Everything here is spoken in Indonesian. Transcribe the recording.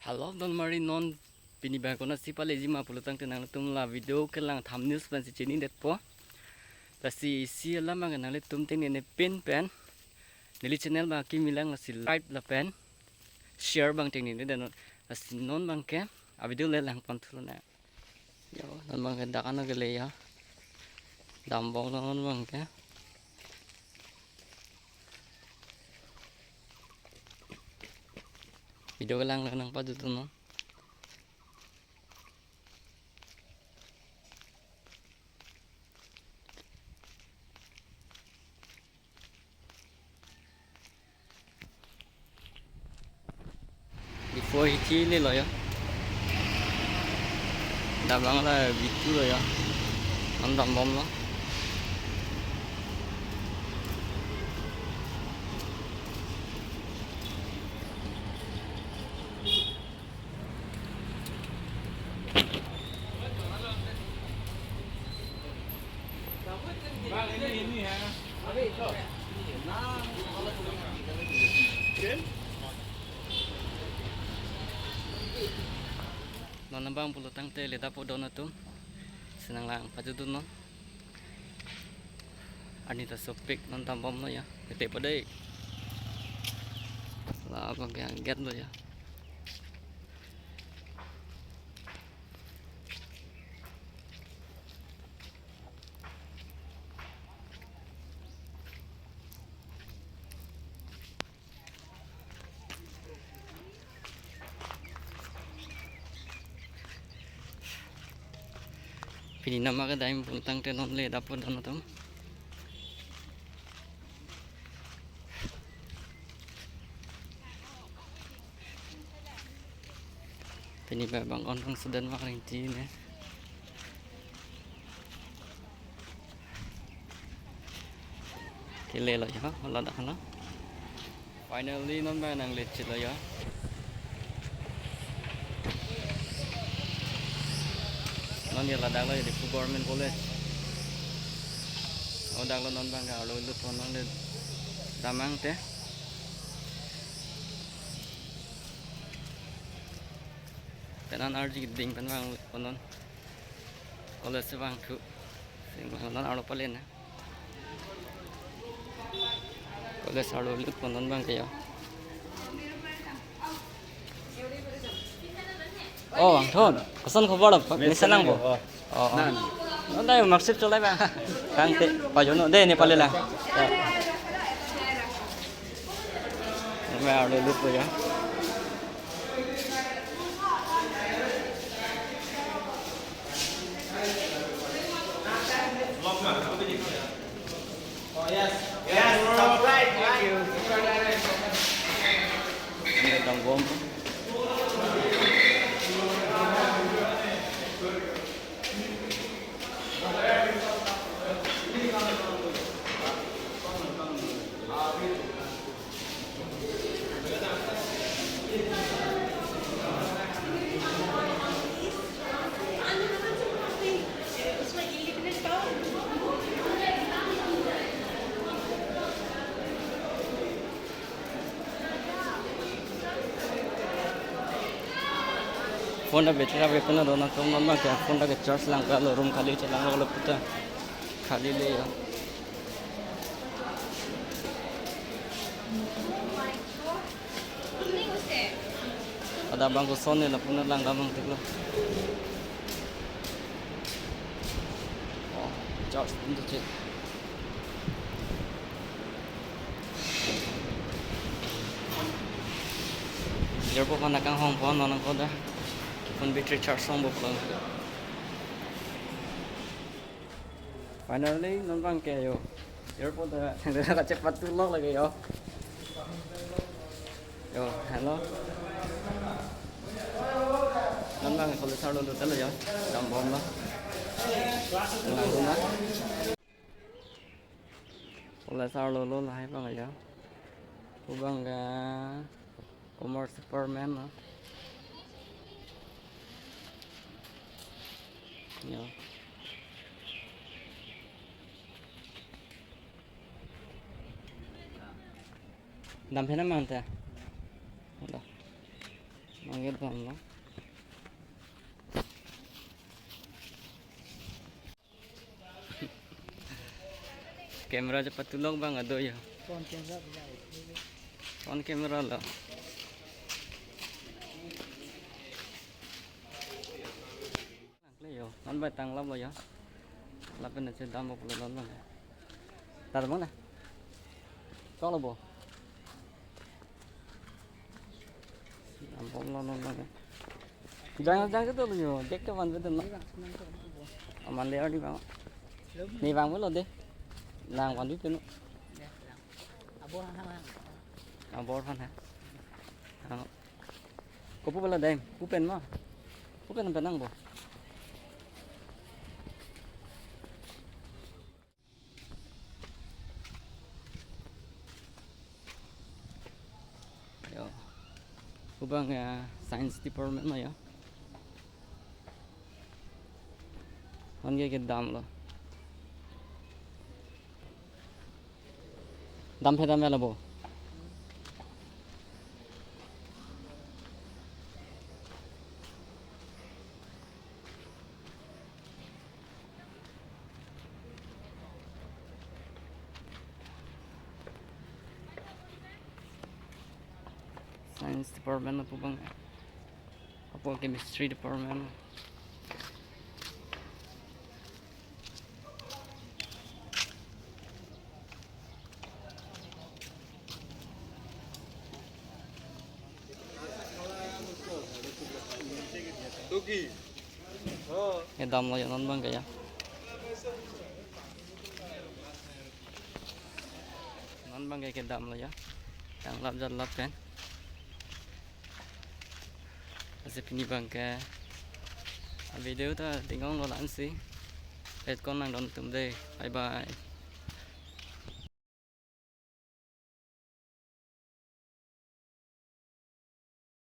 Halo don mari non pini ba kona si pale ji ma pulutang tenang tum la video kelang tham news ban si chini det po ta si la ma ngana le tum ting ne pin pen nili channel ba ki milang la si like la pen share bang ting ni den la si non bang ke a video le lang pan thulu na yo non bang ke dakana ke le ya dam bong non bang ke video kelang lang pa tu non before hiti le lo ya đam bang la bitu lo ya non dam bom lo non nambang pulutang te le dapo dono tum senang lang pajudun non anita sopik non tambom lo ya gede pada lah abang yang get lo ya pini nama ka daim puntang te non le dapo dono tum pini ba bang on bang sudan mak ring ti ne kile lo ya hola dah hala finally non ba nang le chit lo ya non ya la dak lo di government college dak lo non bang ga lo lu ton non le damang te tenan arji ding pen bang non college se bang thu sing non alo palen na college alo lu non bang ke ya oh thon kosan khobor misan nang bo oh non dai maksud cholai ba kang te pa yo no de ne pale la me alo lu po ya Oh yes, yes, subscribe. Thank you. ini dong bom phone बेचरा वेपन दोनों तो मम्मा क्या फोन का चार्ज लगा लो रूम खाली चला लो पुता खाली ले या ada bang ko son la puna lang gamang tiklo oh charge pun tu jerpo kana kang hong pon non ko da phone battery charge song bo lang finally non bang ke yo jerpo da ka cepat tu log lagi yo yo hello non bang kalau sao lu telo yo dam bom lo lang tu na kalau sao lu lai bang yo bang ga commerce superman no yo dam thế nào mà ta Mangit bang no. Kamera cepat tulong bang ado ya. On kamera lah. Yo, non bay tăng lắm rồi ya. Là bên này trên đám một lần lớn rồi. Ta được nè. Có là bộ. Làm bóng non. Jangan cái tuh lo, cek ke mana betul lah. Aman lewat di bang. Ni bang boleh deh. Lang quan itu. Abor kan ha. Kau pun boleh deh. Pupen mah. Pupen penang bo. Yo. Ubang science department mah ya. Kan cái dam lo. Dam phải dam là bo. Science department na po bang? Ako chemistry department. Tuki. Oh. Dam lo yan bang kaya? Non bang kaya dam lo ya? Yang lap jad lap kan? Kasi pinibang ka video ta tingong lo lan si. Pet con nang don tum deh. Bye bye.